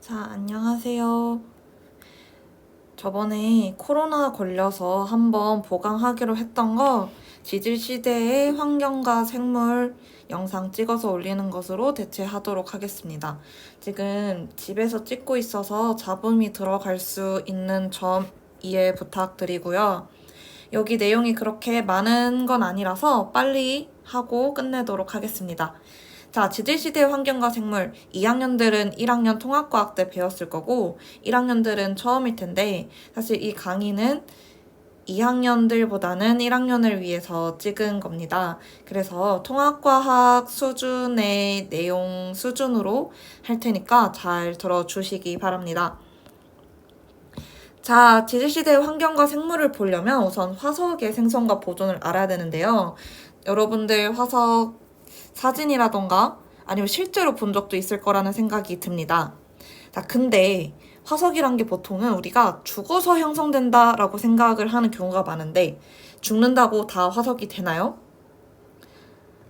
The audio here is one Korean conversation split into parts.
자, 안녕하세요. 저번에 코로나 걸려서 한번 보강하기로 했던 거 지질시대의 환경과 생물 영상 찍어서 올리는 것으로 대체하도록 하겠습니다. 지금 집에서 찍고 있어서 잡음이 들어갈 수 있는 점 이해 부탁드리고요. 여기 내용이 그렇게 많은 건 아니라서 빨리 하고 끝내도록 하겠습니다. 자, 지질시대 환경과 생물 2학년들은 1학년 통합과학 때 배웠을 거고 1학년들은 처음일 텐데 사실 이 강의는 2학년들보다는 1학년을 위해서 찍은 겁니다. 그래서 통합과학 수준의 내용 수준으로 할 테니까 잘 들어주시기 바랍니다. 자, 지질시대 환경과 생물을 보려면 우선 화석의 생성과 보존을 알아야 되는데요. 여러분들 화석 사진이라던가 아니면 실제로 본 적도 있을 거라는 생각이 듭니다. 자, 근데 화석이란 게 보통은 우리가 죽어서 형성된다라고 생각을 하는 경우가 많은데 죽는다고 다 화석이 되나요?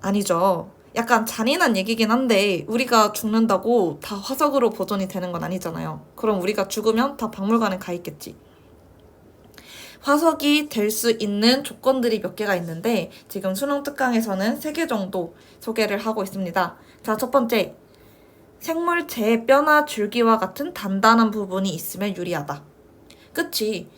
아니죠. 약간 잔인한 얘기긴 한데 우리가 죽는다고 다 화석으로 보존이 되는 건 아니잖아요. 그럼 우리가 죽으면 다 박물관에 가 있겠지. 화석이 될 수 있는 조건들이 몇 개가 있는데 지금 수능 특강에서는 3개 정도 소개를 하고 있습니다. 자, 첫 번째, 생물체의 뼈나 줄기와 같은 단단한 부분이 있으면 유리하다. 그치?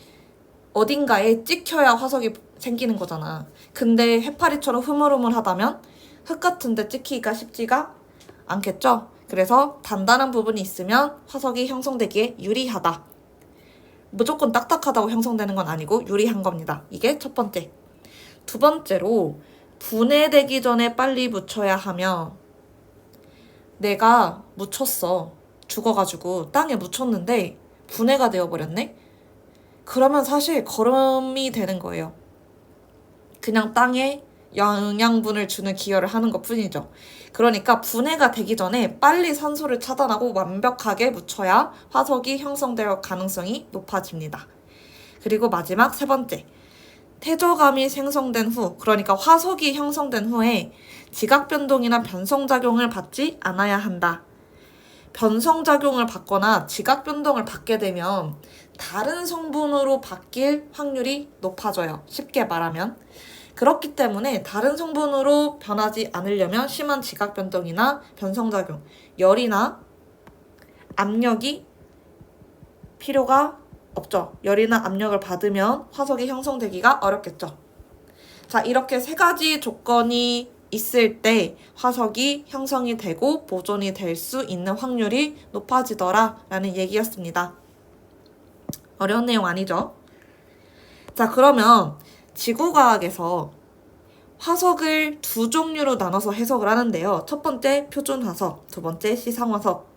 어딘가에 찍혀야 화석이 생기는 거잖아. 근데 해파리처럼 흐물흐물하다면 흙 같은데 찍히기가 쉽지가 않겠죠? 그래서 단단한 부분이 있으면 화석이 형성되기에 유리하다. 무조건 딱딱하다고 형성되는 건 아니고 유리한 겁니다. 이게 첫 번째. 두 번째로 분해되기 전에 빨리 묻혀야 하며 내가 묻혔어. 죽어가지고 땅에 묻혔는데 분해가 되어버렸네? 그러면 사실 거름이 되는 거예요. 그냥 땅에 영양분을 주는 기여를 하는 것 뿐이죠. 그러니까 분해가 되기 전에 빨리 산소를 차단하고 완벽하게 묻혀야 화석이 형성될 가능성이 높아집니다. 그리고 마지막 세 번째, 태저감이 생성된 후, 그러니까 화석이 형성된 후에 지각변동이나 변성작용을 받지 않아야 한다. 변성작용을 받거나 지각변동을 받게 되면 다른 성분으로 바뀔 확률이 높아져요. 쉽게 말하면. 그렇기 때문에 다른 성분으로 변하지 않으려면 심한 지각변동이나 변성작용, 열이나 압력이 필요가 없죠. 열이나 압력을 받으면 화석이 형성되기가 어렵겠죠. 자, 이렇게 3가지 조건이 있을 때 화석이 형성이 되고 보존이 될 수 있는 확률이 높아지더라 라는 얘기였습니다. 어려운 내용 아니죠? 자, 그러면 지구과학에서 화석을 2종류로 나눠서 해석을 하는데요. 첫 번째 표준화석, 두 번째 시상화석.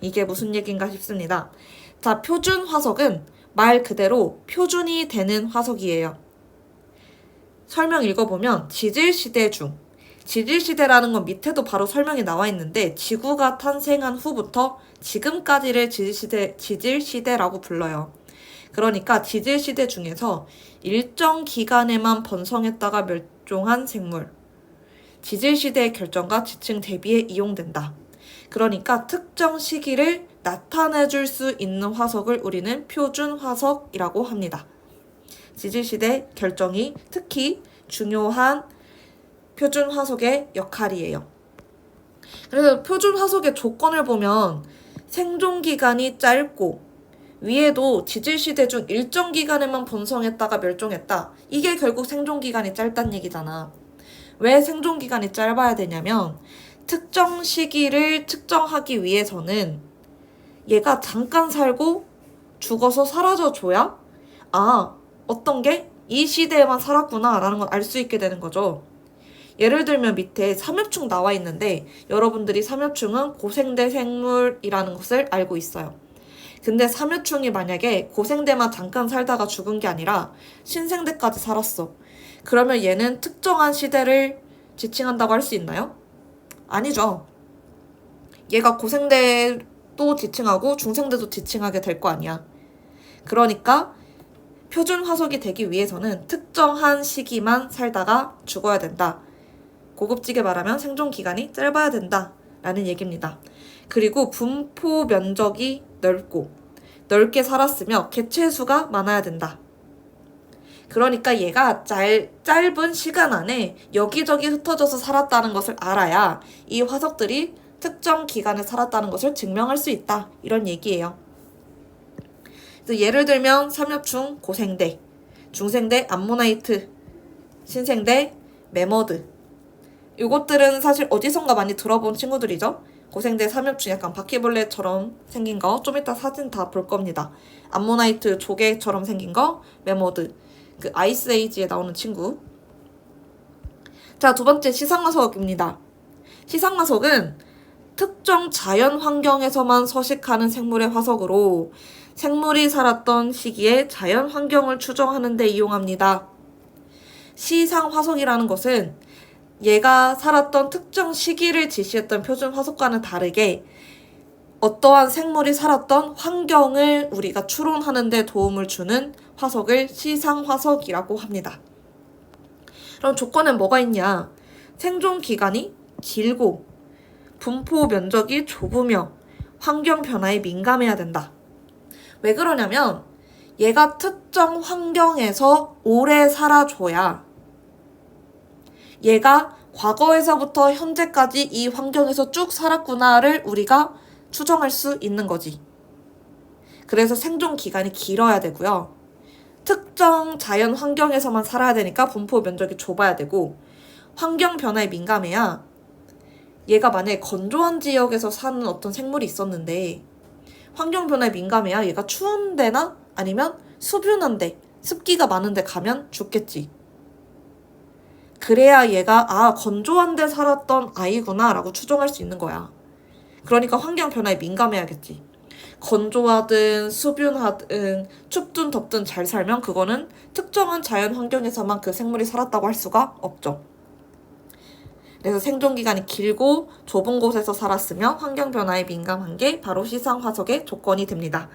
이게 무슨 얘기인가 싶습니다. 자, 표준화석은 말 그대로 표준이 되는 화석이에요. 설명 읽어보면 지질시대 중, 지질시대라는 건 밑에도 바로 설명이 나와 있는데 지구가 탄생한 후부터 지금까지를 지질시대라고 불러요. 그러니까 지질시대 중에서 일정 기간에만 번성했다가 멸종한 생물. 지질시대의 결정과 지층 대비에 이용된다. 그러니까 특정 시기를 나타내줄 수 있는 화석을 우리는 표준화석이라고 합니다. 지질시대 결정이 특히 중요한 표준화석의 역할이에요. 그래서 표준화석의 조건을 보면 생존기간이 짧고 위에도 지질시대 중 일정 기간에만 번성했다가 멸종했다. 이게 결국 생존기간이 짧다는 얘기잖아. 왜 생존기간이 짧아야 되냐면 특정 시기를 측정하기 위해서는 얘가 잠깐 살고 죽어서 사라져줘야 어떤 게 이 시대에만 살았구나 라는 걸 알 수 있게 되는 거죠. 예를 들면 밑에 삼엽충 나와 있는데 여러분들이 삼엽충은 고생대 생물이라는 것을 알고 있어요. 근데 삼엽충이 만약에 고생대만 잠깐 살다가 죽은 게 아니라 신생대까지 살았어. 그러면 얘는 특정한 시대를 지칭한다고 할 수 있나요? 아니죠. 얘가 고생대도 지칭하고 중생대도 지칭하게 될 거 아니야. 그러니까 표준 화석이 되기 위해서는 특정한 시기만 살다가 죽어야 된다. 고급지게 말하면 생존 기간이 짧아야 된다 라는 얘기입니다. 그리고 분포 면적이 넓게 살았으며 개체수가 많아야 된다. 그러니까 얘가 짧은 시간 안에 여기저기 흩어져서 살았다는 것을 알아야 이 화석들이 특정 기간에 살았다는 것을 증명할 수 있다. 이런 얘기예요. 그래서 예를 들면 삼엽충 고생대, 중생대 암모나이트, 신생대 매머드. 이것들은 사실 어디선가 많이 들어본 친구들이죠. 고생대 삼엽충 약간 바퀴벌레처럼 생긴 거 좀 이따 사진 다 볼 겁니다. 암모나이트 조개처럼 생긴 거 매머드. 그 아이스에이지에 나오는 친구. 자, 두 번째 시상화석입니다. 시상화석은 특정 자연 환경에서만 서식하는 생물의 화석으로 생물이 살았던 시기의 자연 환경을 추정하는 데 이용합니다. 시상화석이라는 것은 얘가 살았던 특정 시기를 지시했던 표준 화석과는 다르게 어떠한 생물이 살았던 환경을 우리가 추론하는 데 도움을 주는 화석을 시상화석이라고 합니다. 그럼 조건은 뭐가 있냐? 생존 기간이 길고 분포 면적이 좁으며 환경 변화에 민감해야 된다. 왜 그러냐면 얘가 특정 환경에서 오래 살아줘야 얘가 과거에서부터 현재까지 이 환경에서 쭉 살았구나를 우리가 추정할 수 있는 거지. 그래서 생존 기간이 길어야 되고요. 특정 자연 환경에서만 살아야 되니까 분포 면적이 좁아야 되고 환경 변화에 민감해야 얘가 만약에 건조한 지역에서 사는 어떤 생물이 있었는데 환경 변화에 민감해야 얘가 추운 데나 아니면 수분한 데, 습기가 많은 데 가면 죽겠지. 그래야 얘가 건조한 데 살았던 아이구나 라고 추정할 수 있는 거야. 그러니까 환경 변화에 민감해야겠지. 건조하든 수분하든 춥든 덥든 잘 살면 그거는 특정한 자연 환경에서만 그 생물이 살았다고 할 수가 없죠. 그래서 생존 기간이 길고 좁은 곳에서 살았으며 환경 변화에 민감한 게 바로 시상화석의 조건이 됩니다.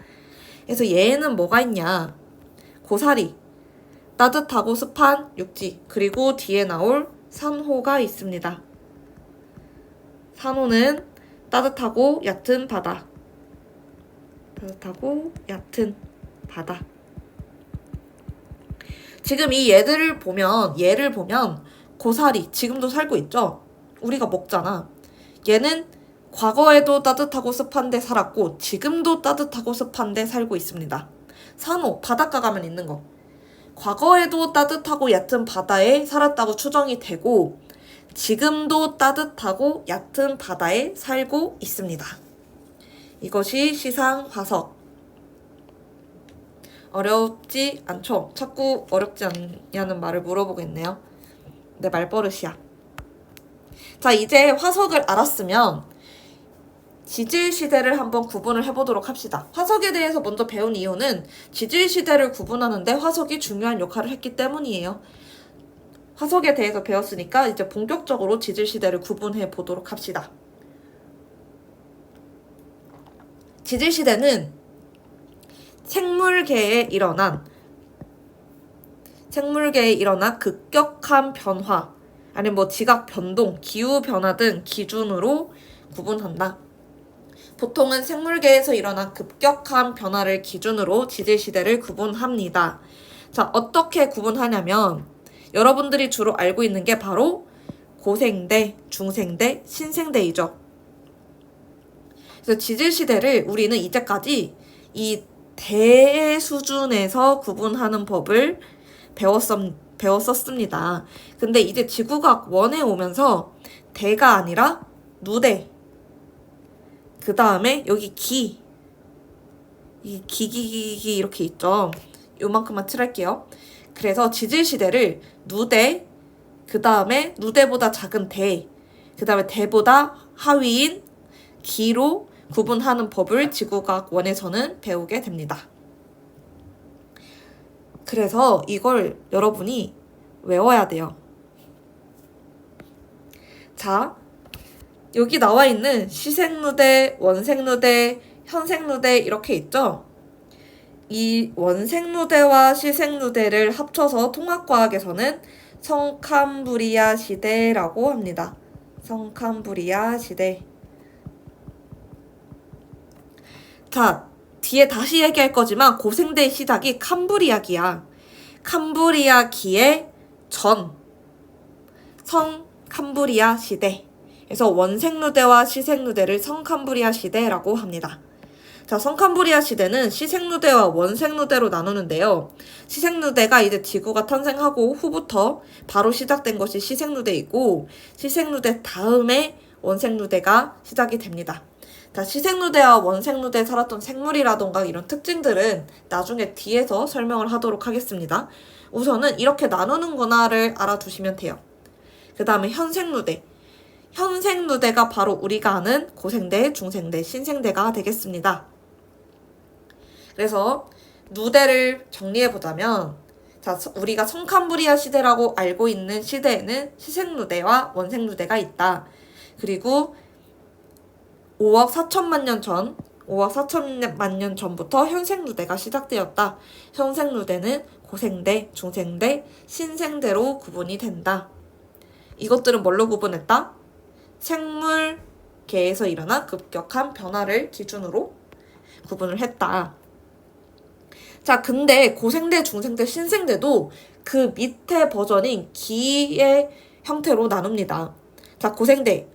그래서 얘는 뭐가 있냐? 고사리, 따뜻하고 습한 육지, 그리고 뒤에 나올 산호가 있습니다. 산호는 따뜻하고 얕은 바다. 지금 이 얘를 보면 고사리 지금도 살고 있죠? 우리가 먹잖아. 얘는 과거에도 따뜻하고 습한 데 살았고 지금도 따뜻하고 습한 데 살고 있습니다. 산호, 바닷가 가면 있는 거. 과거에도 따뜻하고 얕은 바다에 살았다고 추정이 되고 지금도 따뜻하고 얕은 바다에 살고 있습니다. 이것이 시상화석. 어렵지 않죠? 자꾸 어렵지 않냐는 말을 물어보고 있네요. 내 말버릇이야. 자, 이제 화석을 알았으면 지질시대를 한번 구분을 해보도록 합시다. 화석에 대해서 먼저 배운 이유는 지질시대를 구분하는데 화석이 중요한 역할을 했기 때문이에요. 화석에 대해서 배웠으니까 이제 본격적으로 지질시대를 구분해 보도록 합시다. 지질시대는 생물계에 일어난 급격한 변화, 아니면 지각 변동, 기후 변화 등 기준으로 구분한다. 보통은 생물계에서 일어난 급격한 변화를 기준으로 지질시대를 구분합니다. 자, 어떻게 구분하냐면 여러분들이 주로 알고 있는 게 바로 고생대, 중생대, 신생대이죠. 그래서 지질시대를 우리는 이제까지 이 대 수준에서 구분하는 법을 배웠었습니다. 근데 이제 지구과학 1에 오면서 대가 아니라 누대, 그 다음에 여기 기 이렇게 있죠. 요만큼만 칠할게요. 그래서 지질시대를 누대, 그 다음에 누대보다 작은 대, 그 다음에 대보다 하위인 기로 구분하는 법을 지구과학 1에서는 배우게 됩니다. 그래서 이걸 여러분이 외워야 돼요. 자, 여기 나와 있는 시생누대, 원생누대, 현생누대 이렇게 있죠? 이 원생누대와 시생누대를 합쳐서 통합과학에서는 성캄브리아 시대라고 합니다. 성캄브리아 시대. 자, 뒤에 다시 얘기할 거지만 고생대의 시작이 캄브리아기야. 캄브리아기의 전 성캄브리아 시대. 그래서 원색누대와 시색누대를 성캄브리아 시대라고 합니다. 자, 성캄브리아 시대는 시색누대와 원색누대로 나누는데요. 시색누대가 이제 지구가 탄생하고 후부터 바로 시작된 것이 시색누대이고, 시색누대 다음에 원색누대가 시작이 됩니다. 자, 시색누대와 원색누대에 살았던 생물이라던가 이런 특징들은 나중에 뒤에서 설명을 하도록 하겠습니다. 우선은 이렇게 나누는 거나를 알아두시면 돼요. 그 다음에 현생누대. 현생누대가 바로 우리가 아는 고생대, 중생대, 신생대가 되겠습니다. 그래서 누대를 정리해보자면, 자, 우리가 성캄브리아 시대라고 알고 있는 시대에는 시색누대와 원색누대가 있다. 그리고 5억 4천만 년 전, 5억 4천만 년 전부터 현생누대가 시작되었다. 현생누대는 고생대, 중생대, 신생대로 구분이 된다. 이것들은 뭘로 구분했다? 생물계에서 일어난 급격한 변화를 기준으로 구분을 했다. 자, 근데 고생대, 중생대, 신생대도 그 밑에 버전인 기의 형태로 나눕니다. 자, 고생대.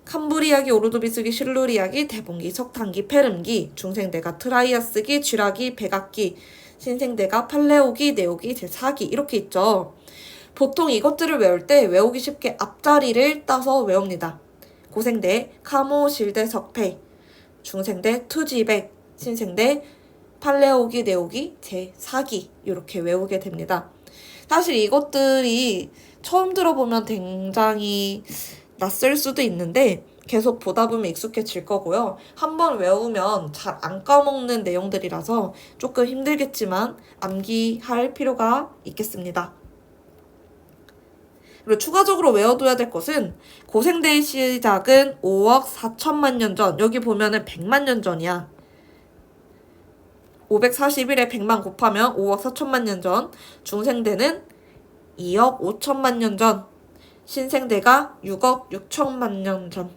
캄브리아기, 오르도비스기, 실루리아기, 대봉기, 석탄기, 페름기, 중생대가 트라이아스기, 쥐라기, 백악기, 신생대가 팔레오기, 네오기, 제4기 이렇게 있죠. 보통 이것들을 외울 때 외우기 쉽게 앞자리를 따서 외웁니다. 고생대 카모, 실대, 석패, 중생대 투지백, 신생대 팔레오기, 네오기, 제4기 이렇게 외우게 됩니다. 사실 이것들이 처음 들어보면 굉장히 낯설 수도 있는데 계속 보다 보면 익숙해질 거고요. 한번 외우면 잘 안 까먹는 내용들이라서 조금 힘들겠지만 암기할 필요가 있겠습니다. 그리고 추가적으로 외워둬야 될 것은 고생대의 시작은 5억 4천만 년 전. 여기 보면은 100만 년 전이야. 541에 100만 곱하면 5억 4천만 년 전. 중생대는 2억 5천만 년 전. 신생대가 6억 6천만 년 전.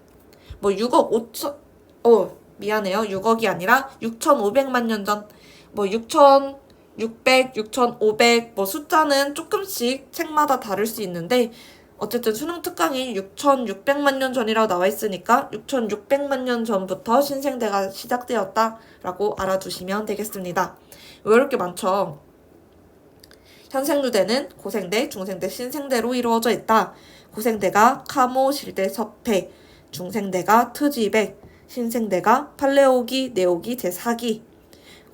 뭐 6억 5천, 미안해요. 6억이 아니라 6,500만 년 전. 뭐 6,600, 6,500, 뭐 숫자는 조금씩 책마다 다를 수 있는데, 어쨌든 수능 특강이 6,600만 년 전이라고 나와 있으니까 6,600만 년 전부터 신생대가 시작되었다라고 알아두시면 되겠습니다. 왜 이렇게 많죠? 현생누대는 고생대, 중생대, 신생대로 이루어져 있다. 고생대가 카모, 실대, 석패, 중생대가 트지백, 신생대가 팔레오기, 네오기, 제4기.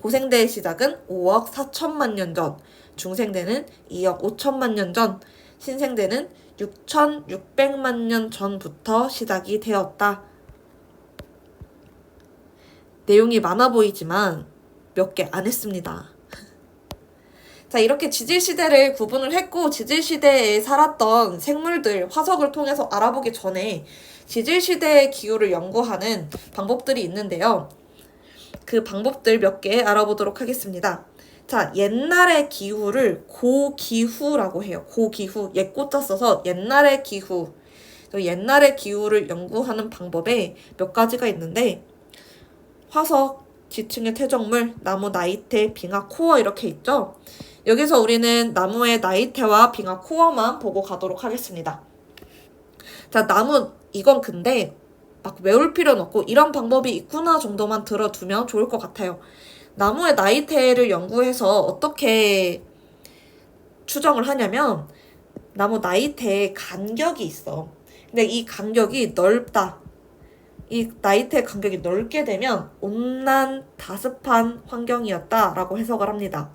고생대의 시작은 5억 4천만 년 전, 중생대는 2억 5천만 년 전, 신생대는 6,600만 년 전부터 시작이 되었다. 내용이 많아 보이지만 몇 개 안 했습니다. 자, 이렇게 지질시대를 구분을 했고, 지질시대에 살았던 생물들, 화석을 통해서 알아보기 전에 지질시대의 기후를 연구하는 방법들이 있는데요. 그 방법들 몇 개 알아보도록 하겠습니다. 자, 옛날의 기후를 고기후라고 해요. 고기후. 옛꼬자 써서 옛날의 기후. 옛날의 기후를 연구하는 방법에 몇 가지가 있는데, 화석, 지층의 퇴적물, 나무 나이테, 빙하 코어 이렇게 있죠. 여기서 우리는 나무의 나이테와 빙하 코어만 보고 가도록 하겠습니다. 자, 나무 이건 근데 막 외울 필요는 없고 이런 방법이 있구나 정도만 들어두면 좋을 것 같아요. 나무의 나이테를 연구해서 어떻게 추정을 하냐면, 나무 나이테에 간격이 있어. 근데 이 간격이 넓다. 이 나이테의 간격이 넓게 되면 온난 다습한 환경이었다라고 해석을 합니다.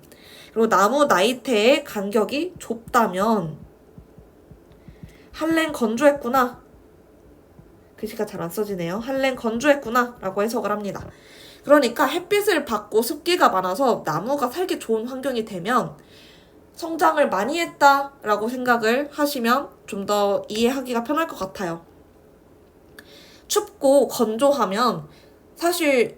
그리고 나무 나이테의 간격이 좁다면 한랭 건조했구나. 글씨가 잘 안 써지네요. 한랭 건조했구나 라고 해석을 합니다. 그러니까 햇빛을 받고 습기가 많아서 나무가 살기 좋은 환경이 되면 성장을 많이 했다라고 생각을 하시면 좀 더 이해하기가 편할 것 같아요. 춥고 건조하면 사실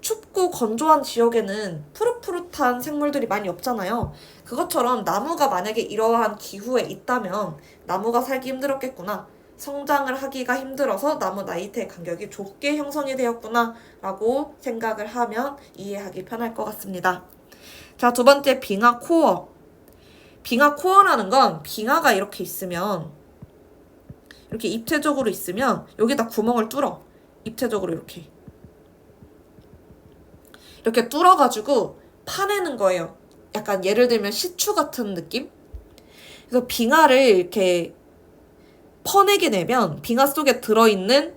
춥고 건조한 지역에는 푸릇푸릇한 생물들이 많이 없잖아요. 그것처럼 나무가 만약에 이러한 기후에 있다면 나무가 살기 힘들었겠구나. 성장을 하기가 힘들어서 나무 나이테의 간격이 좁게 형성이 되었구나 라고 생각을 하면 이해하기 편할 것 같습니다. 자, 두 번째 빙하 코어. 빙하 코어라는 건 빙하가 이렇게 있으면, 이렇게 입체적으로 있으면 여기다 구멍을 뚫어. 입체적으로 이렇게 뚫어가지고 파내는 거예요. 약간 예를 들면 시추 같은 느낌? 그래서 빙하를 이렇게 퍼내게 되면 빙하 속에 들어있는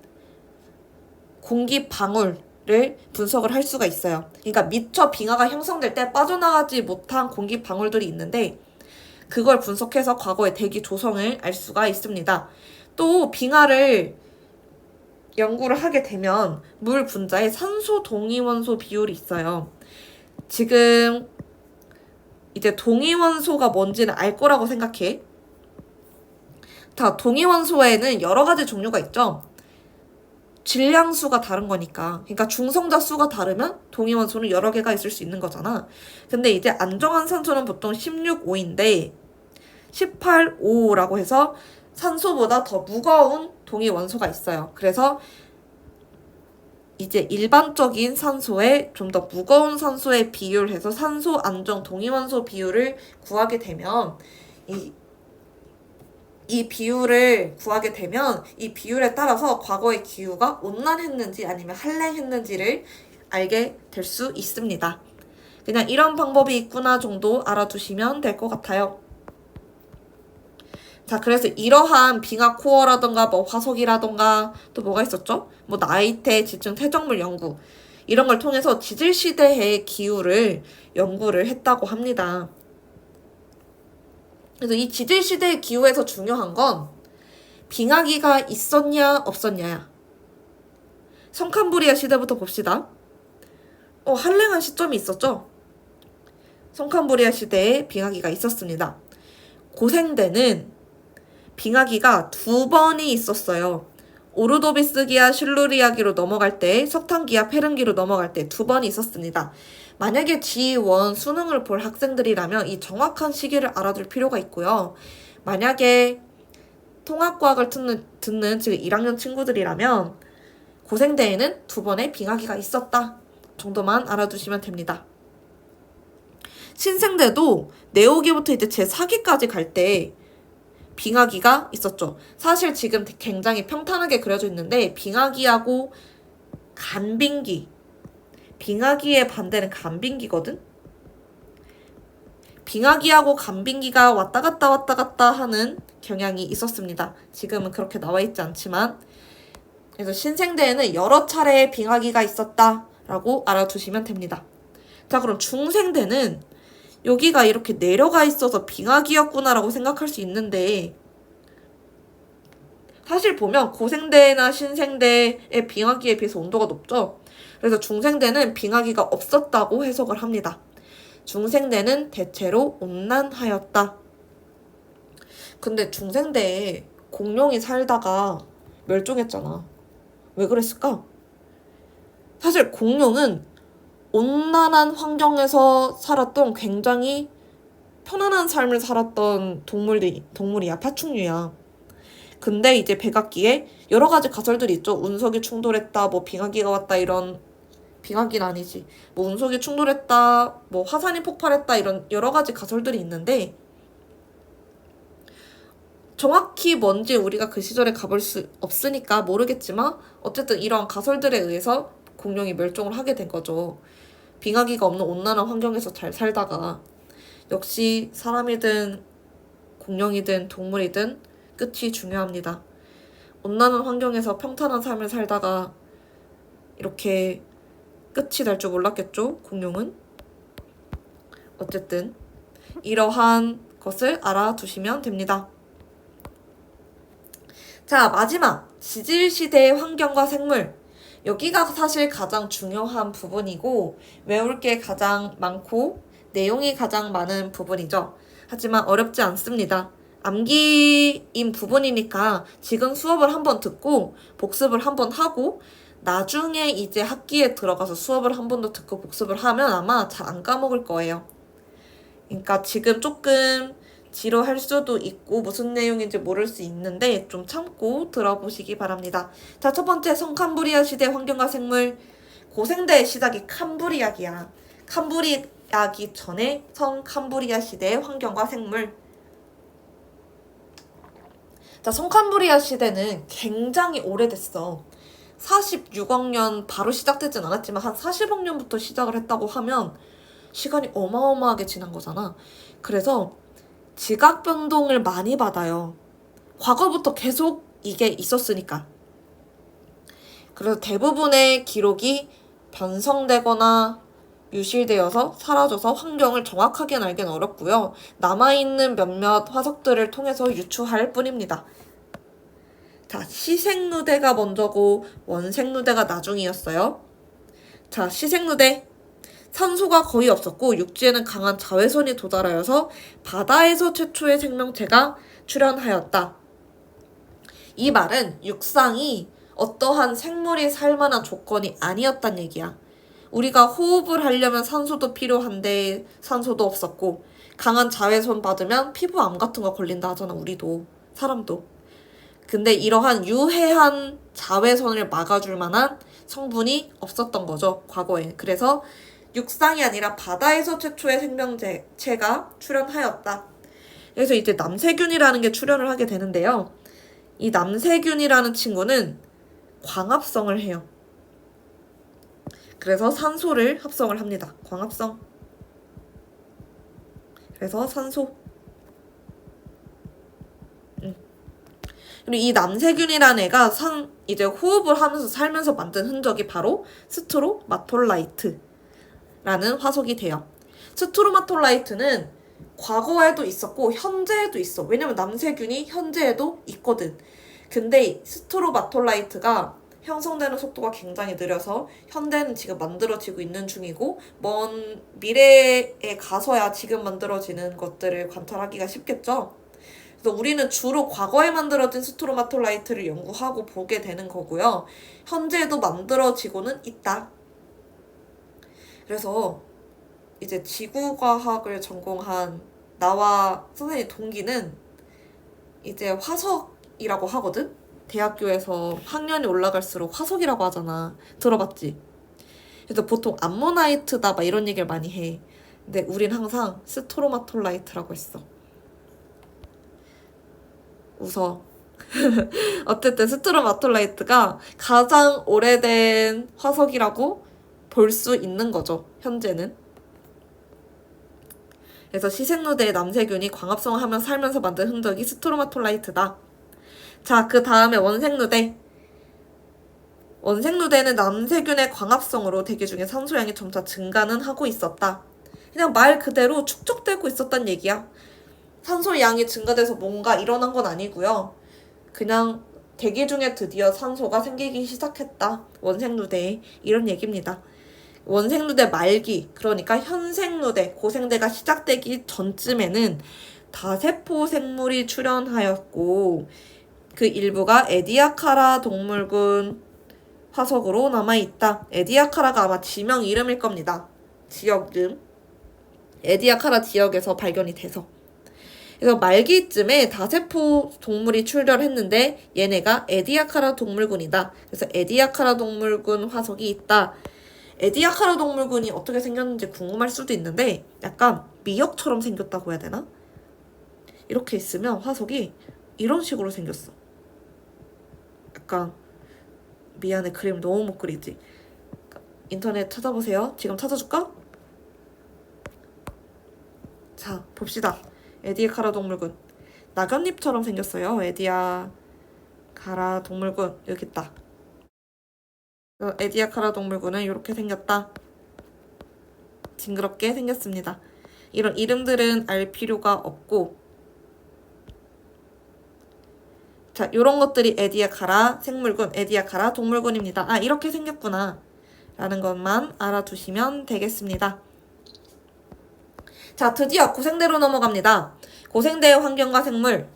공기 방울을 분석을 할 수가 있어요. 그러니까 미처 빙하가 형성될 때 빠져나가지 못한 공기 방울들이 있는데 그걸 분석해서 과거의 대기 조성을 알 수가 있습니다. 또 빙하를 연구를 하게 되면 물 분자에 산소 동위원소 비율이 있어요. 지금 이제 동위원소가 뭔지는 알 거라고 생각해. 자, 동위원소에는 여러 가지 종류가 있죠. 질량수가 다른 거니까. 그러니까 중성자 수가 다르면 동위원소는 여러 개가 있을 수 있는 거잖아. 근데 이제 안정한 산소는 보통 16.5인데 18.5라고 해서 산소보다 더 무거운 동위원소가 있어요. 그래서 이제 일반적인 산소에 좀 더 무거운 산소의 비율 해서 산소 안정 동위원소 비율을 구하게 되면 이 비율을 구하게 되면 이 비율에 따라서 과거의 기후가 온난했는지 아니면 한랭했는지를 알게 될 수 있습니다. 그냥 이런 방법이 있구나 정도 알아두시면 될 것 같아요. 자, 그래서 이러한 빙하 코어라던가 뭐 화석이라던가 또 뭐가 있었죠? 뭐 나이테 지층 퇴적물 연구 이런 걸 통해서 지질 시대의 기후를 연구를 했다고 합니다. 그래서 이 지질 시대의 기후에서 중요한 건 빙하기가 있었냐 없었냐야. 성캄브리아 시대부터 봅시다. 한랭한 시점이 있었죠? 성캄브리아 시대에 빙하기가 있었습니다. 고생대는 빙하기가 2번이 있었어요. 오르도비스기와 실루리아기로 넘어갈 때, 석탄기와 페른기로 넘어갈 때 2번이 있었습니다. 만약에 G1 수능을 볼 학생들이라면 이 정확한 시기를 알아둘 필요가 있고요. 만약에 통합과학을 듣는 지금 1학년 친구들이라면 고생대에는 2번의 빙하기가 있었다 정도만 알아두시면 됩니다. 신생대도 내오기부터 이제 제4기까지 갈 때 빙하기가 있었죠. 사실 지금 굉장히 평탄하게 그려져 있는데 빙하기하고 간빙기, 빙하기의 반대는 간빙기거든? 빙하기하고 간빙기가 왔다 갔다 하는 경향이 있었습니다. 지금은 그렇게 나와 있지 않지만 그래서 신생대에는 여러 차례의 빙하기가 있었다라고 알아두시면 됩니다. 자, 그럼 중생대는 여기가 이렇게 내려가 있어서 빙하기였구나라고 생각할 수 있는데 사실 보면 고생대나 신생대의 빙하기에 비해서 온도가 높죠. 그래서 중생대는 빙하기가 없었다고 해석을 합니다. 중생대는 대체로 온난하였다. 근데 중생대에 공룡이 살다가 멸종했잖아. 왜 그랬을까? 사실 공룡은 온난한 환경에서 살았던 굉장히 편안한 삶을 살았던 동물이야. 파충류야. 근데 이제 백악기에 여러 가지 가설들이 있죠. 운석이 충돌했다, 뭐 빙하기가 왔다 이런 빙하기는 아니지. 뭐 운석이 충돌했다, 뭐 화산이 폭발했다 이런 여러 가지 가설들이 있는데 정확히 뭔지 우리가 그 시절에 가볼 수 없으니까 모르겠지만 어쨌든 이런 가설들에 의해서 공룡이 멸종을 하게 된 거죠. 빙하기가 없는 온난한 환경에서 잘 살다가 역시 사람이든 공룡이든 동물이든 끝이 중요합니다. 온난한 환경에서 평탄한 삶을 살다가 이렇게 끝이 날 줄 몰랐겠죠? 공룡은? 어쨌든 이러한 것을 알아두시면 됩니다. 자, 마지막 지질시대의 환경과 생물. 여기가 사실 가장 중요한 부분이고 외울 게 가장 많고 내용이 가장 많은 부분이죠. 하지만 어렵지 않습니다. 암기인 부분이니까 지금 수업을 한번 듣고 복습을 한번 하고 나중에 이제 학기에 들어가서 수업을 한 번 더 듣고 복습을 하면 아마 잘 안 까먹을 거예요. 그러니까 지금 조금 지루할 수도 있고 무슨 내용인지 모를 수 있는데 좀 참고 들어보시기 바랍니다. 자, 첫 번째 성캄브리아 시대 환경과 생물. 고생대의 시작이 캄브리아기야. 캄브리아기 전에 성캄브리아 시대의 환경과 생물. 자, 성캄브리아 시대는 굉장히 오래됐어. 46억 년 바로 시작되진 않았지만 한 40억 년부터 시작을 했다고 하면 시간이 어마어마하게 지난 거잖아. 그래서 지각 변동을 많이 받아요. 과거부터 계속 이게 있었으니까. 그래서 대부분의 기록이 변성되거나 유실되어서 사라져서 환경을 정확하게 알기는 어렵고요. 남아있는 몇몇 화석들을 통해서 유추할 뿐입니다. 자, 시생누대가 먼저고 원생누대가 나중이었어요. 자, 시생누대. 산소가 거의 없었고 육지에는 강한 자외선이 도달하여서 바다에서 최초의 생명체가 출현하였다. 이 말은 육상이 어떠한 생물이 살 만한 조건이 아니었단 얘기야. 우리가 호흡을 하려면 산소도 필요한데 산소도 없었고 강한 자외선 받으면 피부암 같은 거 걸린다 하잖아. 우리도 사람도. 근데 이러한 유해한 자외선을 막아줄 만한 성분이 없었던 거죠. 과거에. 그래서 육상이 아니라 바다에서 최초의 생명체가 출현하였다. 그래서 이제 남세균이라는 게 출현을 하게 되는데요. 이 남세균이라는 친구는 광합성을 해요. 그래서 산소를 합성을 합니다. 광합성. 그래서 산소. 그리고 이 남세균이라는 애가 이제 호흡을 하면서 살면서 만든 흔적이 바로 스트로마톨라이트라는 화석이 돼요. 스트로마톨라이트는 과거에도 있었고 현재에도 있어. 왜냐면 남세균이 현재에도 있거든. 근데 스트로마톨라이트가 형성되는 속도가 굉장히 느려서 현대는 지금 만들어지고 있는 중이고 먼 미래에 가서야 지금 만들어지는 것들을 관찰하기가 쉽겠죠. 그래서 우리는 주로 과거에 만들어진 스트로마톨라이트를 연구하고 보게 되는 거고요. 현재에도 만들어지고는 있다. 그래서 이제 지구과학을 전공한 나와 선생님 동기는 이제 화석이라고 하거든? 대학교에서 학년이 올라갈수록 화석이라고 하잖아. 들어봤지? 그래서 보통 암모나이트다 막 이런 얘기를 많이 해. 근데 우린 항상 스트로마톨라이트라고 했어. 웃어. 어쨌든 스트로마톨라이트가 가장 오래된 화석이라고 볼 수 있는 거죠. 현재는. 그래서 시생누대의 남세균이 광합성을 하며 살면서 만든 흔적이 스트로마톨라이트다. 자, 그 다음에 원생누대. 원생누대는 남세균의 광합성으로 대기 중에 산소량이 점차 증가는 하고 있었다. 그냥 말 그대로 축적되고 있었단 얘기야. 산소 양이 증가돼서 뭔가 일어난 건 아니고요. 그냥 대기 중에 드디어 산소가 생기기 시작했다. 원생누대에. 이런 얘기입니다. 원생누대 말기, 그러니까 현생누대, 고생대가 시작되기 전쯤에는 다세포 생물이 출현하였고 그 일부가 에디아카라 동물군 화석으로 남아있다. 에디아카라가 아마 지명 이름일 겁니다. 지역 이름. 에디아카라 지역에서 발견이 돼서. 그래서 말기쯤에 다세포 동물이 출현했는데 얘네가 에디아카라 동물군이다. 그래서 에디아카라 동물군 화석이 있다. 에디아카라 동물군이 어떻게 생겼는지 궁금할 수도 있는데 약간 미역처럼 생겼다고 해야 되나? 이렇게 있으면 화석이 이런 식으로 생겼어. 약간 미안해, 그림 너무 못 그리지? 인터넷 찾아보세요. 지금 찾아줄까? 자, 봅시다. 에디아카라 동물군. 낙엽잎처럼 생겼어요. 에디아카라 동물군. 여기 있다. 에디아카라 동물군은 이렇게 생겼다. 징그럽게 생겼습니다. 이런 이름들은 알 필요가 없고 자, 요런 것들이 에디아카라 생물군, 에디아카라 동물군입니다. 아, 이렇게 생겼구나 라는 것만 알아두시면 되겠습니다. 자, 드디어 고생대로 넘어갑니다. 고생대의 환경과 생물.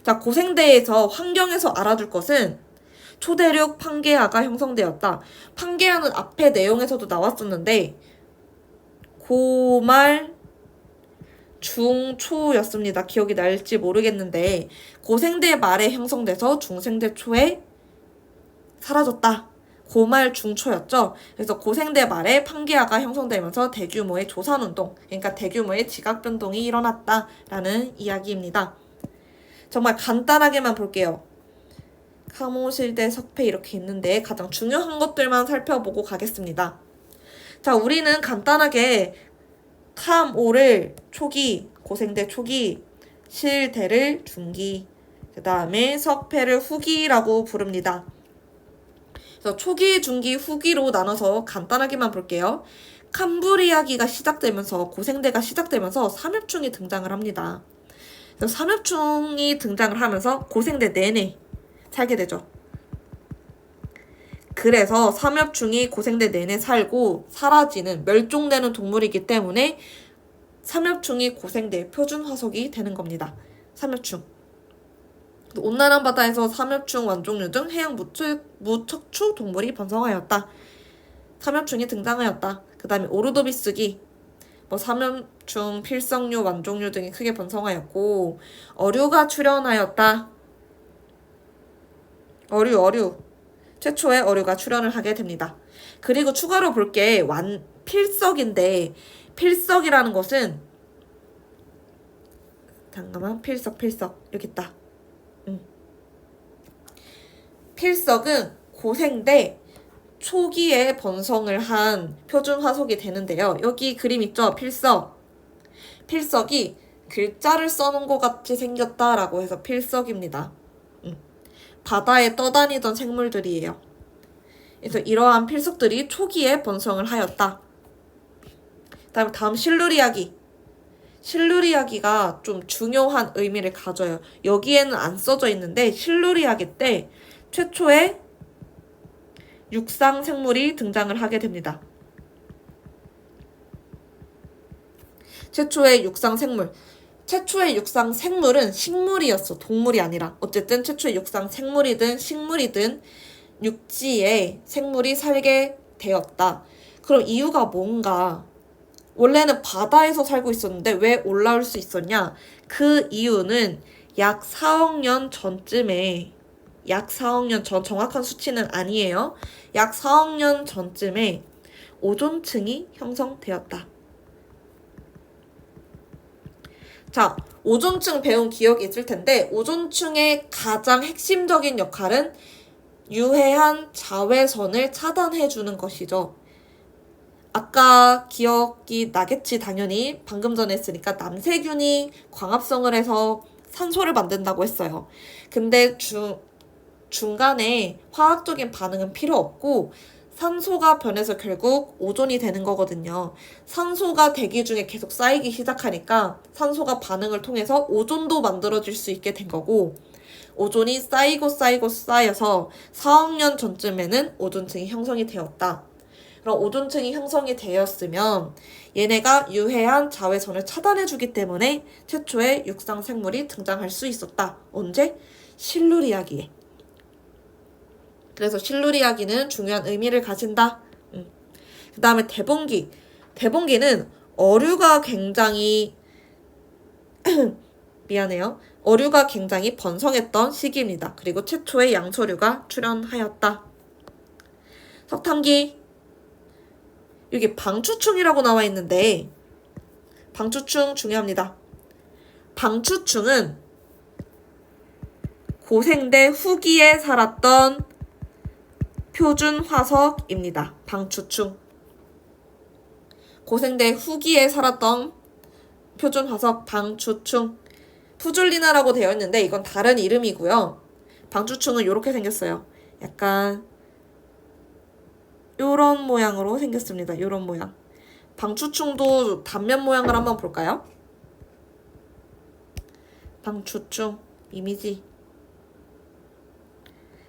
자, 고생대에서 환경에서 알아둘 것은 초대륙 판게아가 형성되었다. 판게아는 앞에 내용에서도 나왔었는데 고말 중초였습니다. 기억이 날지 모르겠는데 고생대 말에 형성돼서 중생대 초에 사라졌다. 고말 중초였죠. 그래서 고생대 말에 판기하가 형성되면서 대규모의 조산운동, 그러니까 대규모의 지각변동이 일어났다라는 이야기입니다. 정말 간단하게만 볼게요. 카모실대 석패 이렇게 있는데 가장 중요한 것들만 살펴보고 가겠습니다. 자, 우리는 간단하게 캄오를 초기, 고생대 초기, 실대를 중기, 그 다음에 석패를 후기라고 부릅니다. 그래서 초기, 중기, 후기로 나눠서 간단하게만 볼게요. 캄브리아기가 시작되면서 고생대가 시작되면서 삼엽충이 등장을 합니다. 그래서 삼엽충이 등장을 하면서 고생대 내내 살게 되죠. 그래서 삼엽충이 고생대 내내 살고 사라지는 멸종되는 동물이기 때문에 삼엽충이 고생대의 표준 화석이 되는 겁니다. 삼엽충. 온난한 바다에서 삼엽충, 완종류 등 해양 무척추 동물이 번성하였다. 삼엽충이 등장하였다. 그 다음에 오르도비스기, 삼엽충, 필성류, 완종류 등이 크게 번성하였고 어류가 출현하였다. 어류. 최초의 어류가 출현을 하게 됩니다. 그리고 추가로 볼 게 필석인데 필석이라는 것은 잠깐만 필석 여기 있다. 필석은 고생대 초기에 번성을 한 표준 화석이 되는데요. 여기 그림 있죠? 필석이 글자를 써놓은 것 같이 생겼다라고 해서 필석입니다. 바다에 떠다니던 생물들이에요. 그래서 이러한 필석들이 초기에 번성을 하였다. 다음 실루리아기. 실루리아기가 좀 중요한 의미를 가져요. 여기에는 안 써져 있는데 실루리아기 때 최초의 육상 생물이 등장을 하게 됩니다. 최초의 육상 생물은 식물이었어. 동물이 아니라. 어쨌든 최초의 육상 생물이든 식물이든 육지에 생물이 살게 되었다. 그럼 이유가 뭔가? 원래는 바다에서 살고 있었는데 왜 올라올 수 있었냐? 그 이유는 약 4억 년 전쯤에, 정확한 수치는 아니에요. 약 4억 년 전쯤에 오존층이 형성되었다. 자, 오존층 배운 기억이 있을 텐데 오존층의 가장 핵심적인 역할은 유해한 자외선을 차단해주는 것이죠. 아까 기억이 나겠지, 당연히. 방금 전에 했으니까 남세균이 광합성을 해서 산소를 만든다고 했어요. 근데 중간에 화학적인 반응은 필요 없고 산소가 변해서 결국 오존이 되는 거거든요. 산소가 대기 중에 계속 쌓이기 시작하니까 산소가 반응을 통해서 오존도 만들어질 수 있게 된 거고 오존이 쌓여서 4억 년 전쯤에는 오존층이 형성이 되었다. 그럼 오존층이 형성이 되었으면 얘네가 유해한 자외선을 차단해주기 때문에 최초의 육상 생물이 등장할 수 있었다. 언제? 실루리아기에. 그래서 실루리아기는 중요한 의미를 가진다. 그 다음에 대봉기. 대봉기는 어류가 굉장히 어류가 굉장히 번성했던 시기입니다. 그리고 최초의 양서류가 출현하였다. 석탄기. 여기 방추충이라고 나와 있는데 방추충 중요합니다. 방추충은 고생대 후기에 살았던 표준 화석입니다. 방추충. 고생대 후기에 살았던 표준 화석 방추충. 푸줄리나라고 되어 있는데 이건 다른 이름이고요. 방추충은 이렇게 생겼어요. 약간 요런 모양으로 생겼습니다. 요런 모양. 방추충도 단면 모양을 한번 볼까요? 방추충 이미지.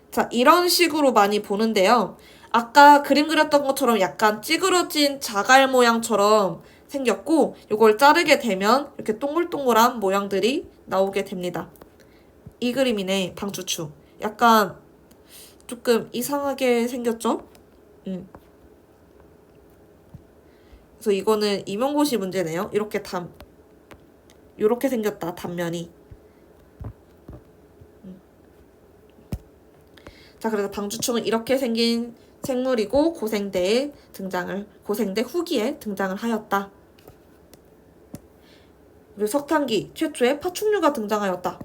자, 이런 식으로 많이 보는데요. 아까 그림 그렸던 것처럼 약간 찌그러진 자갈 모양처럼 생겼고 이걸 자르게 되면 이렇게 동글동글한 모양들이 나오게 됩니다. 이 그림이네, 방추충. 약간 조금 이상하게 생겼죠? 그래서 이거는 임용고시 문제네요. 이렇게 요렇게 생겼다, 단면이. 자, 그래서 방주충은 이렇게 생긴 생물이고 고생대 후기에 등장을 하였다. 그리고 석탄기 최초의 파충류가 등장하였다.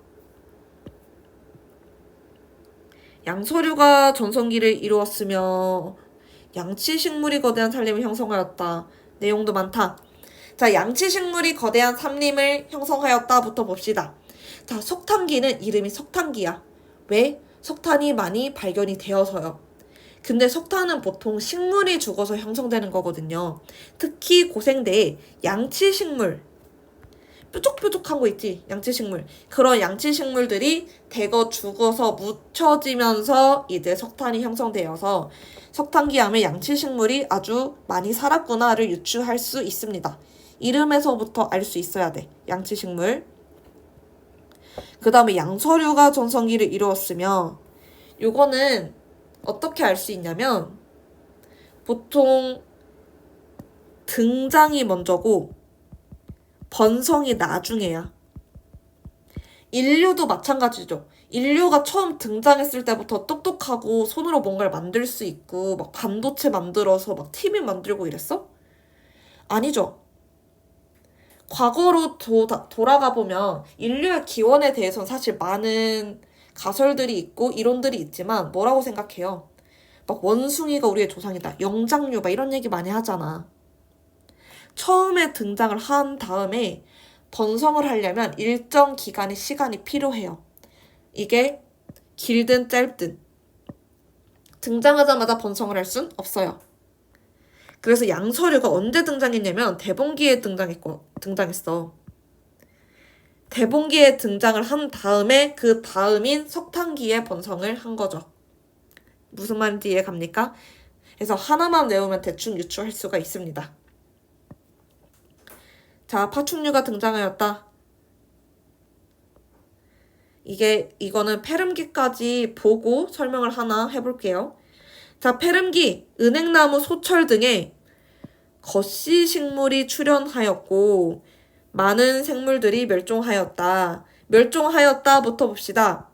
양서류가 전성기를 이루었으며 양치식물이 거대한 산림을 형성하였다. 내용도 많다. 자, 양치식물이 거대한 산림을 형성하였다부터 봅시다. 자, 석탄기는 이름이 석탄기야. 왜? 석탄이 많이 발견이 되어서요. 근데 석탄은 보통 식물이 죽어서 형성되는 거거든요. 특히 고생대에 양치식물, 뾰족뾰족한 거 있지? 양치식물. 그런 양치식물들이 대거 죽어서 묻혀지면서 이제 석탄이 형성되어서 석탄기 하면 양치식물이 아주 많이 살았구나를 유추할 수 있습니다. 이름에서부터 알 수 있어야 돼. 양치식물. 그 다음에 양서류가 전성기를 이루었으며 요거는 어떻게 알 수 있냐면 보통 등장이 먼저고 번성이 나중에야. 인류도 마찬가지죠. 인류가 처음 등장했을 때부터 똑똑하고 손으로 뭔가를 만들 수 있고 막 반도체 만들어서 막 TV 만들고 이랬어? 아니죠. 과거로 돌아가 보면 인류의 기원에 대해서는 사실 많은 가설들이 있고 이론들이 있지만 뭐라고 생각해요? 막 원숭이가 우리의 조상이다. 영장류 막 이런 얘기 많이 하잖아. 처음에 등장을 한 다음에 번성을 하려면 일정 기간의 시간이 필요해요. 이게 길든 짧든 등장하자마자 번성을 할 순 없어요. 그래서 양서류가 언제 등장했냐면 대봉기에 등장했어. 대봉기에 등장을 한 다음에 그 다음인 석탄기에 번성을 한 거죠. 무슨 말인지 이해 갑니까? 그래서 하나만 외우면 대충 유추할 수가 있습니다. 자, 파충류가 등장하였다. 이거는 페름기까지 보고 설명을 하나 해볼게요. 자, 페름기, 은행나무, 소철 등의 거시식물이 출현하였고 많은 생물들이 멸종하였다. 멸종하였다부터 봅시다.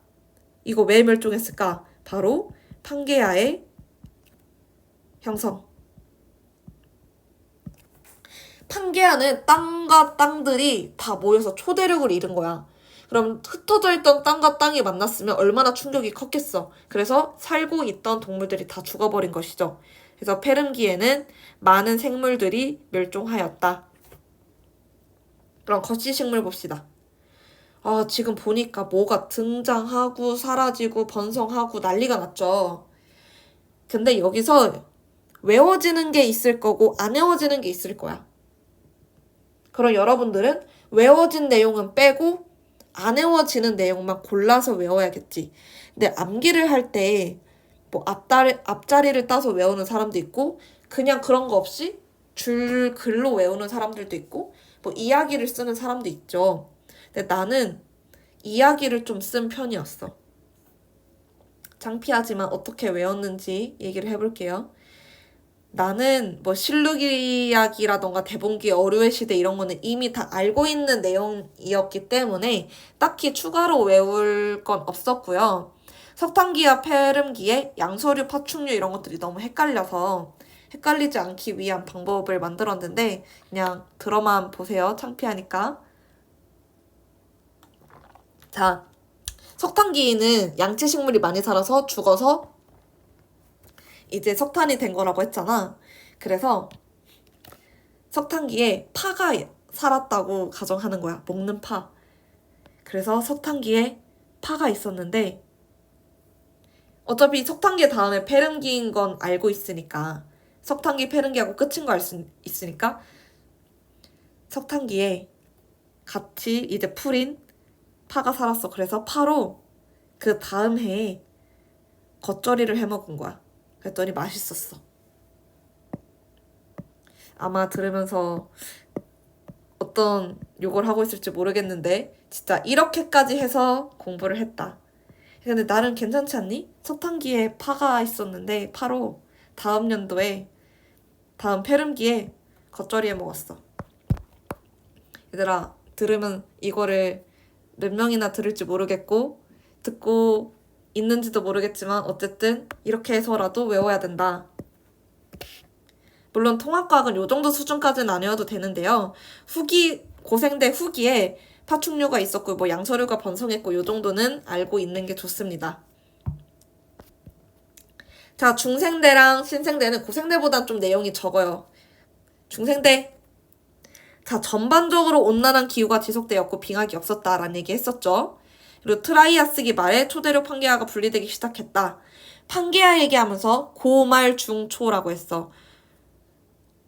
이거 왜 멸종했을까? 바로 판게아의 형성. 판게아는 땅과 땅들이 다 모여서 초대륙을 이룬 거야. 그럼 흩어져 있던 땅과 땅이 만났으면 얼마나 충격이 컸겠어. 그래서 살고 있던 동물들이 다 죽어버린 것이죠. 그래서 페름기에는 많은 생물들이 멸종하였다. 그럼 거시식물 봅시다. 지금 보니까 뭐가 등장하고 사라지고 번성하고 난리가 났죠. 근데 여기서 외워지는 게 있을 거고 안 외워지는 게 있을 거야. 그럼 여러분들은 외워진 내용은 빼고 안 외워지는 내용만 골라서 외워야겠지. 근데 암기를 할 때 뭐 앞자리를 따서 외우는 사람도 있고 그냥 그런 거 없이 줄 글로 외우는 사람들도 있고 뭐 이야기를 쓰는 사람도 있죠. 근데 나는 이야기를 좀 쓴 편이었어. 창피하지만 어떻게 외웠는지 얘기를 해볼게요. 나는 뭐 실록 이야기라던가 대봉기 어류의 시대 이런 거는 이미 다 알고 있는 내용이었기 때문에 딱히 추가로 외울 건 없었고요. 석탄기와 페름기에 양서류, 파충류 이런 것들이 너무 헷갈려서 헷갈리지 않기 위한 방법을 만들었는데 그냥 들어만 보세요. 창피하니까. 자, 석탄기는 양치식물이 많이 살아서 죽어서 이제 석탄이 된 거라고 했잖아. 그래서 석탄기에 파가 살았다고 가정하는 거야. 먹는 파. 그래서 석탄기에 파가 있었는데 어차피 석탄기 다음에 페름기인 건 알고 있으니까 석탄기 페름기하고 끝인 거 알 수 있으니까 석탄기에 같이 이제 풀인 파가 살았어. 그래서 파로 그 다음 해에 겉절이를 해먹은 거야. 그랬더니 맛있었어. 아마 들으면서 어떤 욕을 하고 있을지 모르겠는데 진짜 이렇게까지 해서 공부를 했다. 근데 나름 괜찮지 않니? 석탄기에 파가 있었는데 파로 다음 연도에 다음 페름기에 겉절이 해 먹었어. 얘들아 들으면 이거를 몇 명이나 들을지 모르겠고 듣고 있는지도 모르겠지만 어쨌든 이렇게 해서라도 외워야 된다. 물론 통합과학은 요 정도 수준까지는 아니어도 되는데요. 고생대 후기에 파충류가 있었고 뭐 양서류가 번성했고 요 정도는 알고 있는 게 좋습니다. 자, 중생대랑 신생대는 고생대보다 좀 내용이 적어요. 중생대. 자, 전반적으로 온난한 기후가 지속되었고 빙하기 없었다라는 얘기 했었죠. 그리고 트라이아스기 말에 초대륙 판게아가 분리되기 시작했다. 판게아 얘기하면서 고말 중초라고 했어.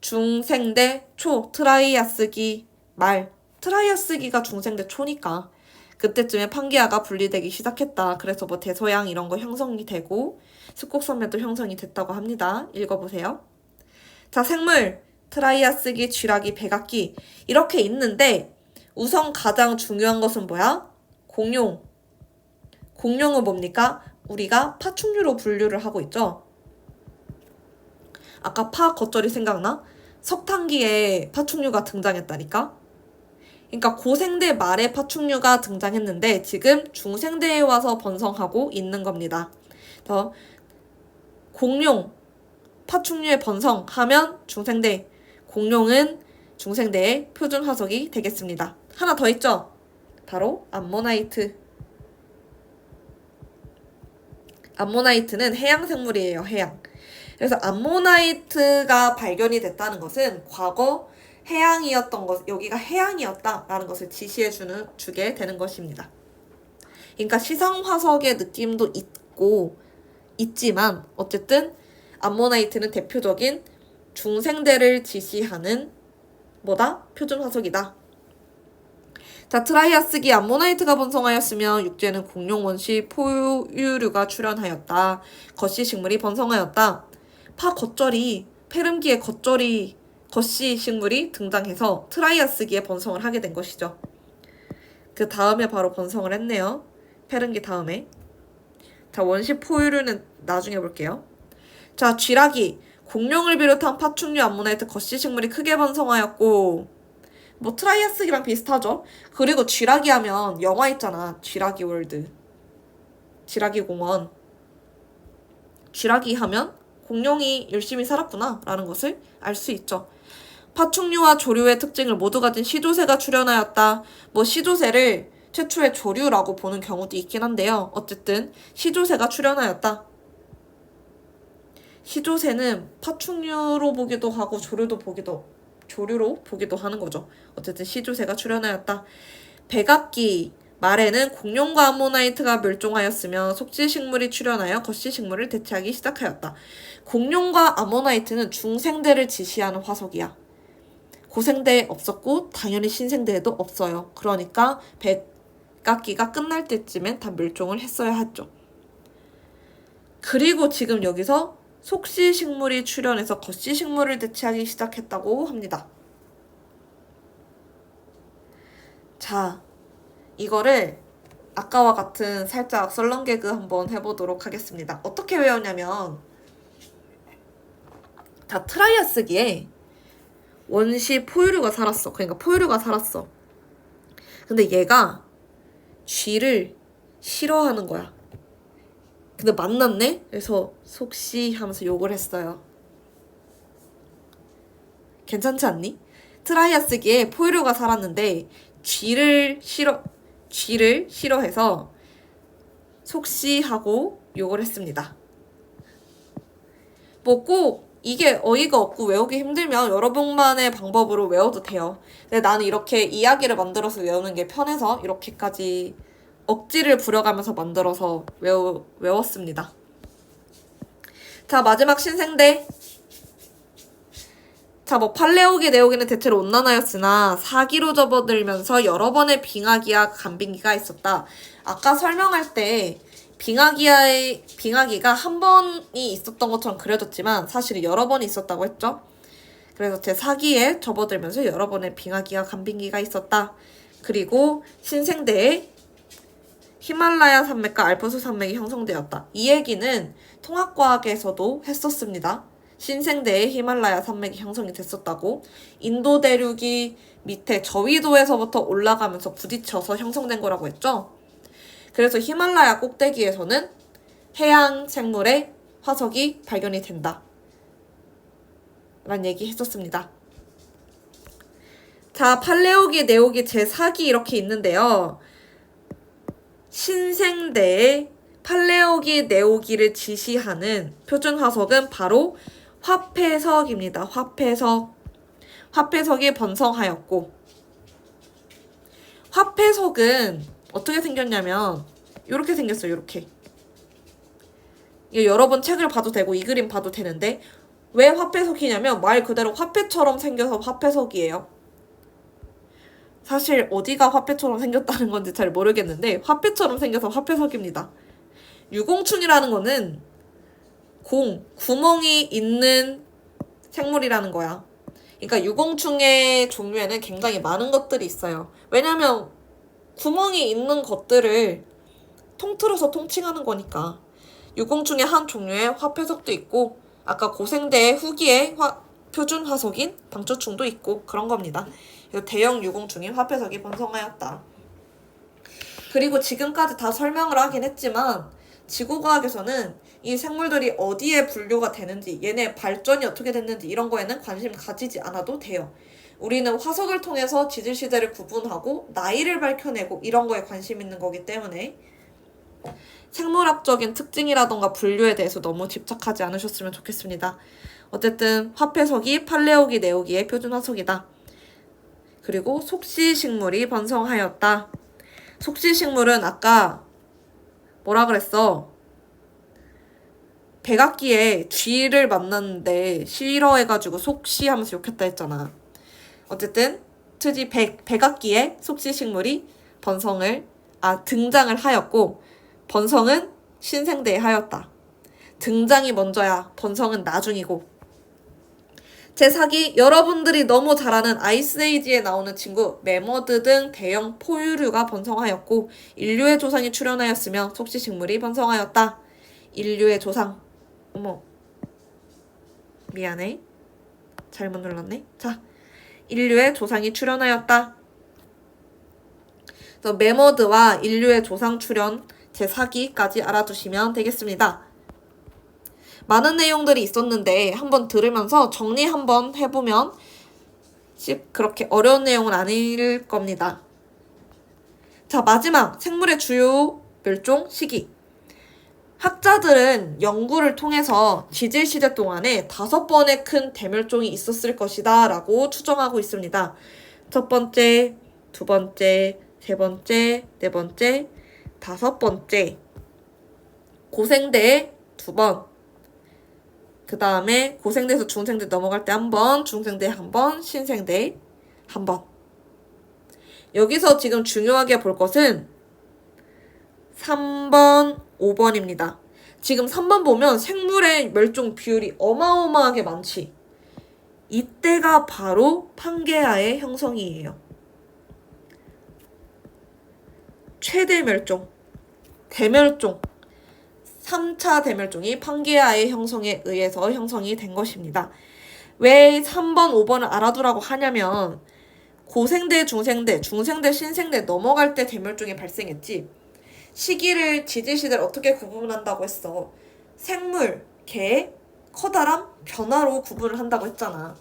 중생대 초, 트라이아스기 말. 트라이아스기가 중생대 초니까 그때쯤에 판게아가 분리되기 시작했다. 그래서 뭐 대서양 이런 거 형성이 되고 습곡선멸도 형성이 됐다고 합니다. 읽어보세요. 자, 생물 트라이아스기, 쥐라기, 백악기 이렇게 있는데 우선 가장 중요한 것은 뭐야? 공룡. 공룡은 뭡니까? 우리가 파충류로 분류를 하고 있죠. 아까 파 겉절이 생각나? 석탄기에 파충류가 등장했다니까? 그러니까 고생대 말에 파충류가 등장했는데 지금 중생대에 와서 번성하고 있는 겁니다. 더 공룡, 파충류의 번성하면 중생대, 공룡은 중생대의 표준 화석이 되겠습니다. 하나 더 있죠? 바로 암모나이트. 암모나이트는 해양 생물이에요. 해양. 그래서 암모나이트가 발견이 됐다는 것은 과거 해양이었던 것, 여기가 해양이었다라는 것을 주게 되는 것입니다. 그러니까 시상 화석의 느낌도 있지만 어쨌든 암모나이트는 대표적인 중생대를 지시하는 표준 화석이다. 자, 트라이아스기 암모나이트가 번성하였으며 육지에는 공룡, 원시, 포유류가 출현하였다. 겉시 식물이 번성하였다. 파 겉절이, 페름기의 겉시 식물이 등장해서 트라이아스기에 번성을 하게 된 것이죠. 그 다음에 바로 번성을 했네요. 페름기 다음에. 자, 원시 포유류는 나중에 볼게요. 자, 쥐라기. 공룡을 비롯한 파충류 암모나이트 겉시 식물이 크게 번성하였고 뭐 트라이아스기랑 비슷하죠. 그리고 쥐라기 하면 영화 있잖아. 쥐라기 월드. 쥐라기 공원. 쥐라기 하면 공룡이 열심히 살았구나 라는 것을 알 수 있죠. 파충류와 조류의 특징을 모두 가진 시조새가 출현하였다. 뭐 시조새를 최초의 조류라고 보는 경우도 있긴 한데요. 어쨌든 시조새가 출현하였다. 시조새는 파충류로 보기도 하고 조류로 보기도 하는 거죠. 어쨌든 시조새가 출현하였다. 백악기 말에는 공룡과 암모나이트가 멸종하였으며 속지식물이 출현하여 겉시식물을 대체하기 시작하였다. 공룡과 암모나이트는 중생대를 지시하는 화석이야. 고생대에 없었고 당연히 신생대에도 없어요. 그러니까 백악기가 끝날 때쯤엔 다 멸종을 했어야 했죠. 그리고 지금 여기서 속시식물이 출현해서 겉시식물을 대체하기 시작했다고 합니다. 자, 이거를 아까와 같은 살짝 썰렁개그 한번 해보도록 하겠습니다. 어떻게 외웠냐면 자, 트라이아스기에 원시 포유류가 살았어. 그러니까 포유류가 살았어. 근데 얘가 쥐를 싫어하는 거야. 근데 만났네? 그래서 속시 하면서 욕을 했어요. 괜찮지 않니? 트라이아스기에 포유류가 살았는데 쥐를 싫어해서 속시하고 욕을 했습니다. 뭐 꼭 이게 어이가 없고 외우기 힘들면 여러분만의 방법으로 외워도 돼요. 근데 나는 이렇게 이야기를 만들어서 외우는 게 편해서 이렇게까지 억지를 부려가면서 만들어서 외웠습니다. 자, 마지막 신생대. 자, 뭐 팔레오기, 네오기는 대체로 온난하였으나 사기로 접어들면서 여러 번의 빙하기와 간빙기가 있었다. 아까 설명할 때 빙하기가 한 번이 있었던 것처럼 그려졌지만 사실은 여러 번이 있었다고 했죠. 그래서 제 사기에 접어들면서 여러 번의 빙하기와 간빙기가 있었다. 그리고 신생대에 히말라야 산맥과 알프스 산맥이 형성되었다. 이 얘기는 통합과학에서도 했었습니다. 신생대의 히말라야 산맥이 형성이 됐었다고. 인도 대륙이 밑에 저위도에서부터 올라가면서 부딪혀서 형성된 거라고 했죠. 그래서 히말라야 꼭대기에서는 해양 생물의 화석이 발견이 된다 라는 얘기 했었습니다. 자, 팔레오기, 네오기, 제4기 이렇게 있는데요. 신생대의 팔레오기, 네오기를 지시하는 표준 화석은 바로 화폐석입니다. 화폐석. 화폐석이 번성하였고, 화폐석은 어떻게 생겼냐면 이렇게 생겼어요. 이렇게. 여러 번 책을 봐도 되고 이 그림 봐도 되는데, 왜 화폐석이냐면 말 그대로 화폐처럼 생겨서 화폐석이에요. 사실 어디가 화폐처럼 생겼다는 건지 잘 모르겠는데 화폐처럼 생겨서 화폐석입니다. 유공충이라는 거는 구멍이 있는 생물이라는 거야. 그러니까 유공충의 종류에는 굉장히 많은 것들이 있어요. 왜냐면 구멍이 있는 것들을 통틀어서 통칭하는 거니까. 유공충의 한 종류의 화폐석도 있고, 아까 고생대의 후기의 표준 화석인 방초충도 있고 그런 겁니다. 대형 유공충인 화폐석이 번성하였다. 그리고 지금까지 다 설명을 하긴 했지만 지구과학에서는 이 생물들이 어디에 분류가 되는지, 얘네 발전이 어떻게 됐는지 이런 거에는 관심 가지지 않아도 돼요. 우리는 화석을 통해서 지질시대를 구분하고 나이를 밝혀내고 이런 거에 관심 있는 거기 때문에 생물학적인 특징이라던가 분류에 대해서 너무 집착하지 않으셨으면 좋겠습니다. 어쨌든 화폐석이 팔레오기, 네오기의 표준 화석이다. 그리고 속시식물이 번성하였다. 속시식물은 아까 뭐라 그랬어? 백악기에 쥐를 만났는데 싫어해가지고 속시하면서 욕했다 했잖아. 어쨌든 트지 백악기에 속시식물이 등장을 하였고, 번성은 신생대에 하였다. 등장이 먼저야 번성은 나중이고. 제4기, 여러분들이 너무 잘 아는 아이스에이지에 나오는 친구 매머드 등 대형 포유류가 번성하였고, 인류의 조상이 출현하였으며 속시식물이 번성하였다. 인류의 조상. 어머, 미안해, 잘못 눌렀네. 자, 인류의 조상이 출현하였다. 그래서 매머드와 인류의 조상 출현 제4기까지 알아두시면 되겠습니다. 많은 내용들이 있었는데 한번 들으면서 정리 한번 해보면 그렇게 어려운 내용은 아닐 겁니다. 자, 마지막 생물의 주요 멸종 시기. 학자들은 연구를 통해서 지질시대 동안에 5번의 큰 대멸종이 있었을 것이다 라고 추정하고 있습니다. 첫 번째, 두 번째, 세 번째, 네 번째, 5번째. 고생대에 2번. 그 다음에 고생대에서 중생대 넘어갈 때 1번, 중생대 1번, 신생대 1번. 여기서 지금 중요하게 볼 것은 3번, 5번입니다. 지금 3번 보면 생물의 멸종 비율이 어마어마하게 많지. 이때가 바로 판게아의 형성이에요. 최대 멸종, 대멸종, 3차 대멸종이 판게아의 형성에 의해서 형성이 된 것입니다. 왜 3번, 5번을 알아두라고 하냐면 고생대, 중생대, 신생대 넘어갈 때 대멸종이 발생했지. 시기를, 지질시대를 어떻게 구분한다고 했어? 생물, 개, 커다란 변화로 구분을 한다고 했잖아.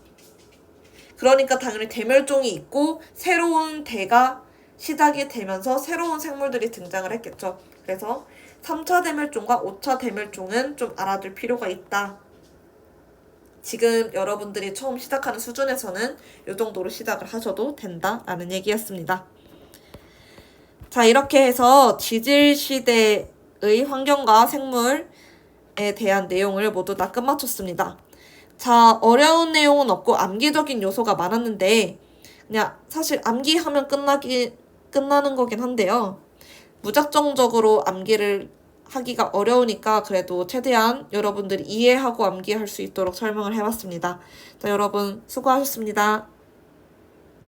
그러니까 당연히 대멸종이 있고 새로운 대가 시작이 되면서 새로운 생물들이 등장을 했겠죠. 그래서 3차 대멸종과 5차 대멸종은 좀 알아둘 필요가 있다. 지금 여러분들이 처음 시작하는 수준에서는 이 정도로 시작을 하셔도 된다라는 얘기였습니다. 자, 이렇게 해서 지질시대의 환경과 생물에 대한 내용을 모두 다 끝마쳤습니다. 자, 어려운 내용은 없고 암기적인 요소가 많았는데 그냥 사실 암기하면 끝나는 거긴 한데요. 무작정적으로 암기를 하기가 어려우니까 그래도 최대한 여러분들이 이해하고 암기할 수 있도록 설명을 해봤습니다. 자, 여러분 수고하셨습니다.